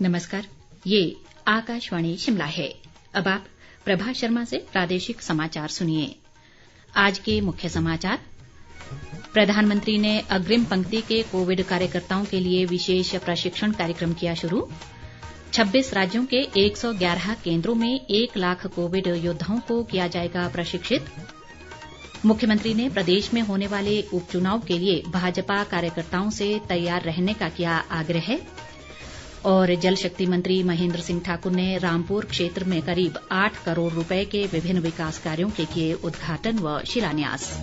नमस्कार, ये आकाशवाणी शिमला है। अब आप प्रभा शर्मा से प्रादेशिक समाचार सुनिए। आज के मुख्य समाचार। प्रधानमंत्री ने अग्रिम पंक्ति के कोविड कार्यकर्ताओं के लिए विशेष प्रशिक्षण कार्यक्रम किया शुरू। 26 राज्यों के 111 केंद्रों में 1 लाख कोविड योद्धाओं को किया जाएगा प्रशिक्षित। मुख्यमंत्री ने प्रदेश में होने वाले उपचुनाव के लिए भाजपा कार्यकर्ताओं से तैयार रहने का किया आग्रह। और जल शक्ति मंत्री महेंद्र सिंह ठाकुर ने रामपुर क्षेत्र में करीब 8 करोड़ रुपए के विभिन्न विकास कार्यों के किए उद्घाटन व शिलान्यास।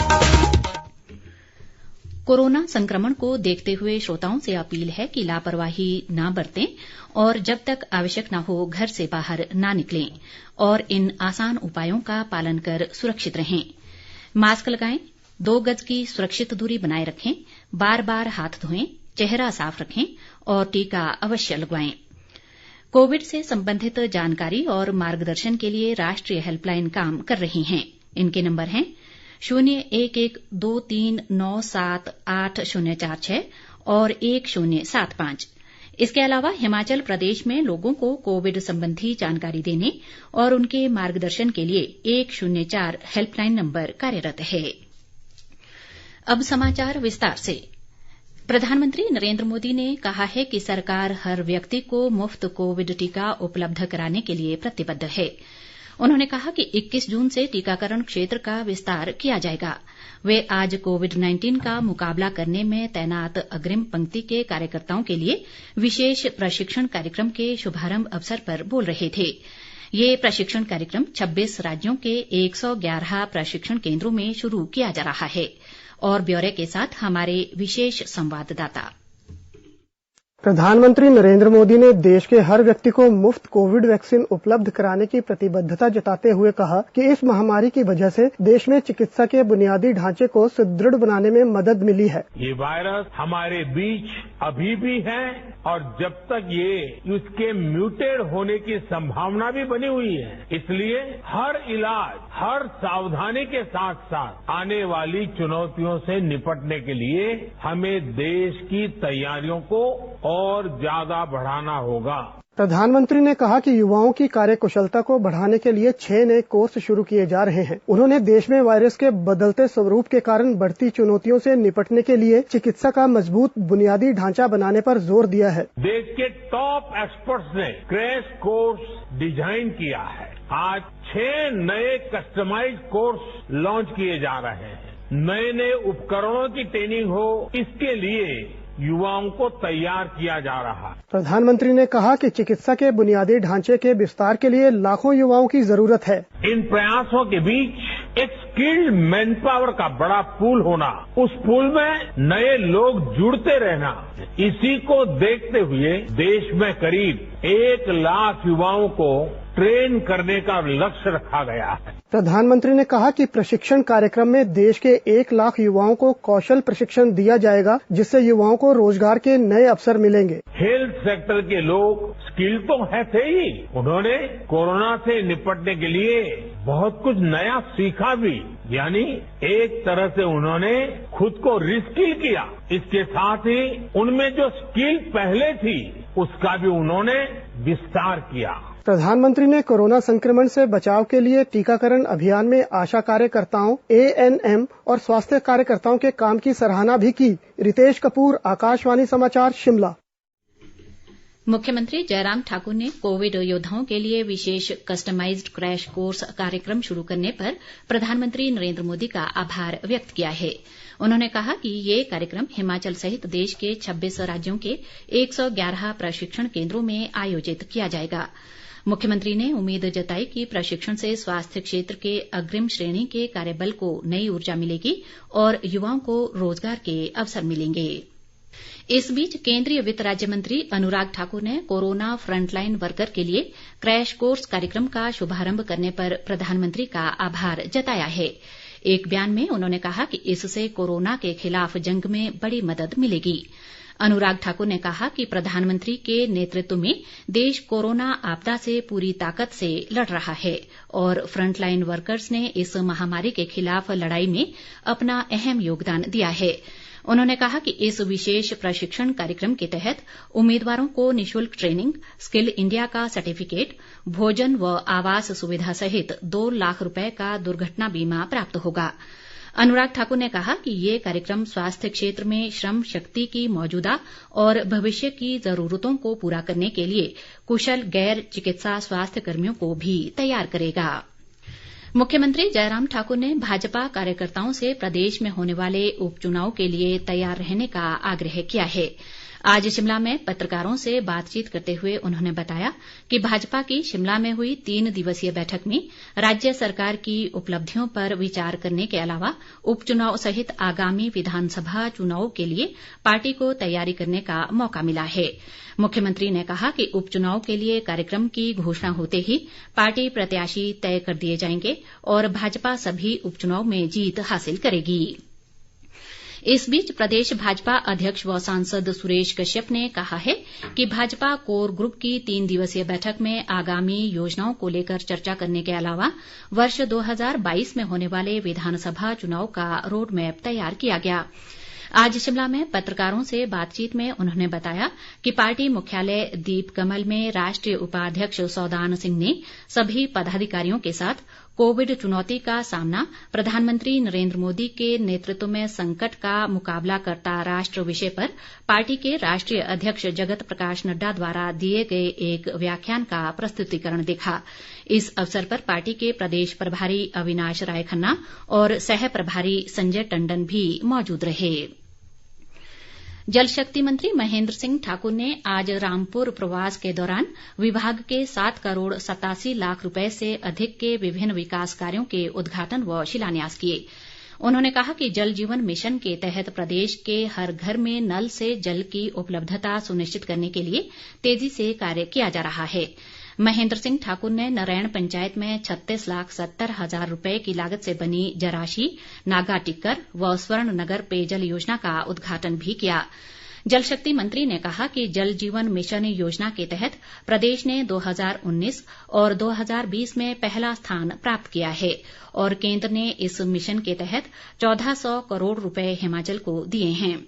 कोरोना संक्रमण को देखते हुए श्रोताओं से अपील है कि लापरवाही न बरतें और जब तक आवश्यक न हो घर से बाहर न निकलें और इन आसान उपायों का पालन कर सुरक्षित रहें। मास्क लगाएं, 2 गज की सुरक्षित दूरी बनाए रखें, बार-बार हाथ धोएं, चेहरा साफ रखें और टीका अवश्य लगवाएं। कोविड से संबंधित जानकारी और मार्गदर्शन के लिए राष्ट्रीय हेल्पलाइन काम कर रही हैं। इनके नंबर हैं 0112397806 और 1075। इसके अलावा हिमाचल प्रदेश में लोगों को कोविड संबंधी जानकारी देने और उनके मार्गदर्शन के लिए 104 हेल्पलाइन नंबर कार्यरत है। अब समाचार विस्तार से। प्रधानमंत्री नरेंद्र मोदी ने कहा है कि सरकार हर व्यक्ति को मुफ्त कोविड टीका उपलब्ध कराने के लिए प्रतिबद्ध है। उन्होंने कहा कि 21 जून से टीकाकरण क्षेत्र का विस्तार किया जाएगा। वे आज कोविड-19 का मुकाबला करने में तैनात अग्रिम पंक्ति के कार्यकर्ताओं के लिए विशेष प्रशिक्षण कार्यक्रम के शुभारंभ अवसर पर बोल रहे थे। ये प्रशिक्षण कार्यक्रम 26 राज्यों के 111 प्रशिक्षण केंद्रों में शुरू किया जा रहा है। और ब्यौरे के साथ हमारे विशेष संवाददाता। प्रधानमंत्री नरेंद्र मोदी ने देश के हर व्यक्ति को मुफ्त कोविड वैक्सीन उपलब्ध कराने की प्रतिबद्धता जताते हुए कहा कि इस महामारी की वजह से देश में चिकित्सा के बुनियादी ढांचे को सुदृढ़ बनाने में मदद मिली है। ये वायरस हमारे बीच अभी भी है और जब तक ये इसके म्यूटेड होने की संभावना भी बनी हुई है, इसलिए हर इलाज, हर सावधानी के साथ साथ आने वाली चुनौतियों से निपटने के लिए हमें देश की तैयारियों को और ज्यादा बढ़ाना होगा। प्रधानमंत्री ने कहा कि युवाओं की कार्यकुशलता को बढ़ाने के लिए 6 नए कोर्स शुरू किए जा रहे हैं। उन्होंने देश में वायरस के बदलते स्वरूप के कारण बढ़ती चुनौतियों से निपटने के लिए चिकित्सा का मजबूत बुनियादी ढांचा बनाने पर जोर दिया है। देश के टॉप एक्सपर्ट्स ने क्रैश कोर्स डिजाइन किया है। आज 6 नए कस्टमाइज्ड कोर्स लॉन्च किए जा रहे हैं। नए उपकरणों की ट्रेनिंग हो, इसके लिए युवाओं को तैयार किया जा रहा है। प्रधानमंत्री ने कहा कि चिकित्सा के बुनियादी ढांचे के विस्तार के लिए लाखों युवाओं की जरूरत है। इन प्रयासों के बीच एक स्किल्ड मैन पावर का बड़ा पूल होना, उस पूल में नए लोग जुड़ते रहना, इसी को देखते हुए देश में करीब 1 लाख युवाओं को ट्रेन करने का लक्ष्य रखा गया है। प्रधानमंत्री ने कहा कि प्रशिक्षण कार्यक्रम में देश के 1 लाख युवाओं को कौशल प्रशिक्षण दिया जाएगा, जिससे युवाओं को रोजगार के नए अवसर मिलेंगे। हेल्थ सेक्टर के लोग स्किल तो है थे ही, उन्होंने कोरोना से निपटने के लिए बहुत कुछ नया सीखा भी, यानी एक तरह से उन्होंने खुद को रिस्किल किया। इसके साथ ही उनमें जो स्किल पहले थी उसका भी उन्होंने विस्तार किया। प्रधानमंत्री ने कोरोना संक्रमण से बचाव के लिए टीकाकरण अभियान में आशा कार्यकर्ताओं, ANM और स्वास्थ्य कार्यकर्ताओं के काम की सराहना भी की। रितेश कपूर, आकाशवाणी समाचार, शिमला। मुख्यमंत्री जयराम ठाकुर ने कोविड योद्धाओं के लिए विशेष कस्टमाइज्ड क्रैश कोर्स कार्यक्रम शुरू करने पर प्रधानमंत्री नरेंद्र मोदी का आभार व्यक्त किया है। उन्होंने कहा कि ये कार्यक्रम हिमाचल सहित देश के 26 राज्यों के 111 प्रशिक्षण केंद्रों में आयोजित किया जाएगा। मुख्यमंत्री ने उम्मीद जताई कि प्रशिक्षण से स्वास्थ्य क्षेत्र के अग्रिम श्रेणी के कार्यबल को नई ऊर्जा मिलेगी और युवाओं को रोजगार के अवसर मिलेंगे। इस बीच केंद्रीय वित्त राज्य मंत्री अनुराग ठाकुर ने कोरोना फ्रंटलाइन वर्कर के लिए क्रैश कोर्स कार्यक्रम का शुभारंभ करने पर प्रधानमंत्री का आभार जताया है। एक बयान में उन्होंने कहा कि इससे कोरोना के खिलाफ जंग में बड़ी मदद मिलेगी। अनुराग ठाकुर ने कहा कि प्रधानमंत्री के नेतृत्व में देश कोरोना आपदा से पूरी ताकत से लड़ रहा है और फ्रंटलाइन वर्कर्स ने इस महामारी के खिलाफ लड़ाई में अपना अहम योगदान दिया है। उन्होंने कहा कि इस विशेष प्रशिक्षण कार्यक्रम के तहत उम्मीदवारों को निशुल्क ट्रेनिंग, स्किल इंडिया का सर्टिफिकेट, भोजन व आवास सुविधा सहित 2 लाख रुपए का दुर्घटना बीमा प्राप्त होगा। अनुराग ठाकुर ने कहा कि ये कार्यक्रम स्वास्थ्य क्षेत्र में श्रम शक्ति की मौजूदा और भविष्य की जरूरतों को पूरा करने के लिए कुशल गैर चिकित्सा स्वास्थ्य कर्मियों को भी तैयार करेगा। मुख्यमंत्री जयराम ठाकुर ने भाजपा कार्यकर्ताओं से प्रदेश में होने वाले उपचुनाव के लिए तैयार रहने का आग्रह किया है। आज शिमला में पत्रकारों से बातचीत करते हुए उन्होंने बताया कि भाजपा की शिमला में हुई 3 दिवसीय बैठक में राज्य सरकार की उपलब्धियों पर विचार करने के अलावा उपचुनाव सहित आगामी विधानसभा चुनाव के लिए पार्टी को तैयारी करने का मौका मिला है। मुख्यमंत्री ने कहा कि उपचुनाव के लिए कार्यक्रम की घोषणा होते ही पार्टी प्रत्याशी तय कर दिए जाएंगे और भाजपा सभी उपचुनाव में जीत हासिल करेगी। इस बीच प्रदेश भाजपा अध्यक्ष व सांसद सुरेश कश्यप ने कहा है कि भाजपा कोर ग्रुप की 3 दिवसीय बैठक में आगामी योजनाओं को लेकर चर्चा करने के अलावा वर्ष 2022 में होने वाले विधानसभा चुनाव का रोड मैप तैयार किया गया। आज शिमला में पत्रकारों से बातचीत में उन्होंने बताया कि पार्टी मुख्यालय दीप कमल में राष्ट्रीय उपाध्यक्ष सौदान सिंह ने सभी पदाधिकारियों के साथ कोविड चुनौती का सामना, प्रधानमंत्री नरेंद्र मोदी के नेतृत्व में संकट का मुकाबला करता राष्ट्र विषय पर पार्टी के राष्ट्रीय अध्यक्ष जगत प्रकाश नड्डा द्वारा दिए गए एक व्याख्यान का प्रस्तुतिकरण देखा। इस अवसर पर पार्टी के प्रदेश प्रभारी अविनाश राय खन्ना और सह प्रभारी संजय टंडन भी मौजूद रहे। जल शक्ति मंत्री महेंद्र सिंह ठाकुर ने आज रामपुर प्रवास के दौरान विभाग के 7 करोड़ 87 लाख रुपए से अधिक के विभिन्न विकास कार्यों के उद्घाटन व शिलान्यास किए। उन्होंने कहा कि जल जीवन मिशन के तहत प्रदेश के हर घर में नल से जल की उपलब्धता सुनिश्चित करने के लिए तेजी से कार्य किया जा रहा है। महेंद्र सिंह ठाकुर ने नरैण पंचायत में 36,70,000 रुपए की लागत से बनी जराशी, नागा टिक्कर व स्वर्ण नगर पेयजल योजना का उद्घाटन भी किया। जल शक्ति मंत्री ने कहा कि जल जीवन मिशन योजना के तहत प्रदेश ने 2019 और 2020 में पहला स्थान प्राप्त किया है और केंद्र ने इस मिशन के तहत 1400 करोड़ रुपए हिमाचल को दिए हैं।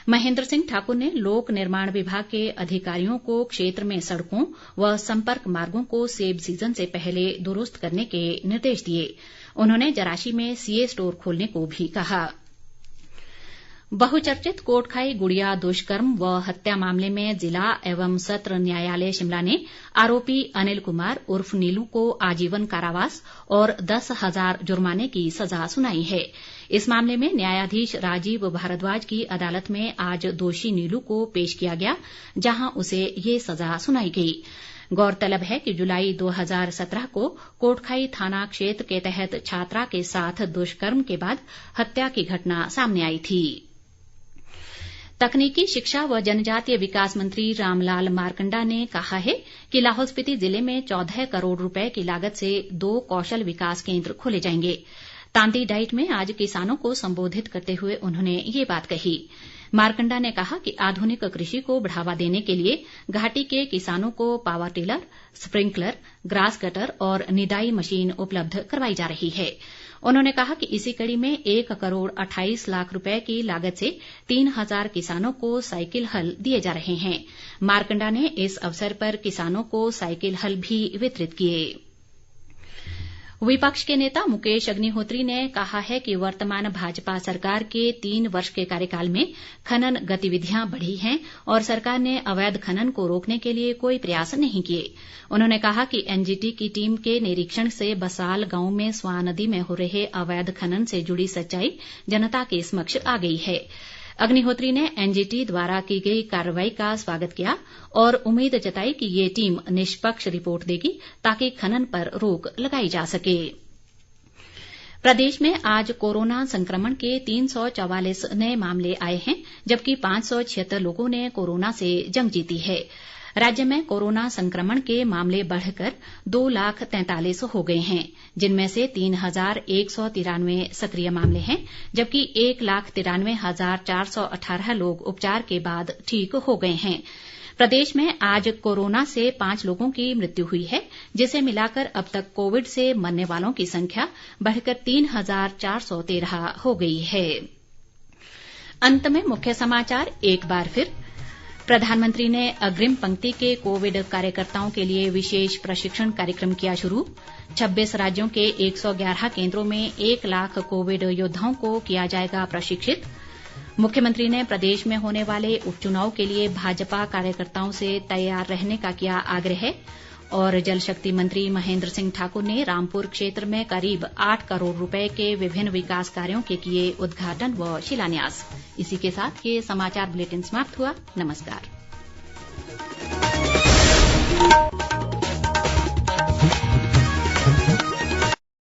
महेंद्र सिंह ठाकुर ने लोक निर्माण विभाग के अधिकारियों को क्षेत्र में सड़कों व संपर्क मार्गों को सेब सीजन से पहले दुरुस्त करने के निर्देश दिए। उन्होंने जराशी में सीए स्टोर खोलने को भी कहा। बहुचर्चित कोटखाई गुड़िया दुष्कर्म व हत्या मामले में जिला एवं सत्र न्यायालय शिमला ने आरोपी अनिल कुमार उर्फ नीलू को आजीवन कारावास और 10,000 जुर्माने की सजा सुनाई है। इस मामले में न्यायाधीश राजीव भारद्वाज की अदालत में आज दोषी नीलू को पेश किया गया, जहां उसे ये सजा सुनाई गई। गौरतलब है कि जुलाई 2017 को कोटखाई थाना क्षेत्र के तहत छात्रा के साथ दुष्कर्म के बाद हत्या की घटना सामने आई थी। तकनीकी शिक्षा व जनजातीय विकास मंत्री रामलाल मारकंडा ने कहा है कि लाहौल स्पीति जिले में 14 करोड़ रुपए की लागत से 2 कौशल विकास केंद्र खोले जाएंगे। तांदी डाइट में आज किसानों को संबोधित करते हुए उन्होंने ये बात कही। मारकंडा ने कहा कि आधुनिक कृषि को बढ़ावा देने के लिए घाटी के किसानों को power tiller, sprinkler, grass cutter और निदाई मशीन उपलब्ध करवाई जा रही है। उन्होंने कहा कि इसी कड़ी में 1 करोड़ 28 लाख रुपए की लागत से 3,000 किसानों को साइकिल हल दिए जा रहे हैं। मारकंडा ने इस अवसर पर किसानों को साइकिल हल भी वितरित किए। विपक्ष के नेता मुकेश अग्निहोत्री ने कहा है कि वर्तमान भाजपा सरकार के 3 वर्ष के कार्यकाल में खनन गतिविधियां बढ़ी हैं और सरकार ने अवैध खनन को रोकने के लिए कोई प्रयास नहीं किए। उन्होंने कहा कि एनजीटी की टीम के निरीक्षण से बसाल गांव में स्वां नदी में हो रहे अवैध खनन से जुड़ी सच्चाई जनता के समक्ष आ गई है। अग्निहोत्री ने एनजीटी द्वारा की गई कार्रवाई का स्वागत किया और उम्मीद जताई कि ये टीम निष्पक्ष रिपोर्ट देगी ताकि खनन पर रोक लगाई जा सके। प्रदेश में आज कोरोना संक्रमण के 344 नए मामले आए हैं, जबकि 576 लोगों ने कोरोना से जंग जीती है। राज्य में कोरोना संक्रमण के मामले बढ़कर 2,43,000 हो गए हैं, जिनमें से 3,193 सक्रिय मामले हैं, जबकि 1,93,418 लोग उपचार के बाद ठीक हो गए हैं। प्रदेश में आज कोरोना से 5 लोगों की मृत्यु हुई है, जिसे मिलाकर अब तक कोविड से मरने वालों की संख्या बढ़कर 3,413 हो गई है। अंत में मुख्य समाचार एक बार फिर। प्रधानमंत्री ने अग्रिम पंक्ति के कोविड कार्यकर्ताओं के लिए विशेष प्रशिक्षण कार्यक्रम किया शुरू। 26 राज्यों के 111 केंद्रों में 1 लाख कोविड योद्धाओं को किया जाएगा प्रशिक्षित। मुख्यमंत्री ने प्रदेश में होने वाले उपचुनाव के लिए भाजपा कार्यकर्ताओं से तैयार रहने का किया आग्रह। और जल शक्ति मंत्री महेंद्र सिंह ठाकुर ने रामपुर क्षेत्र में करीब 8 करोड़ रुपए के विभिन्न विकास कार्यों के किए उद्घाटन व शिलान्यास। इसी के साथ ये समाचार बुलेटिन समाप्त हुआ। नमस्कार।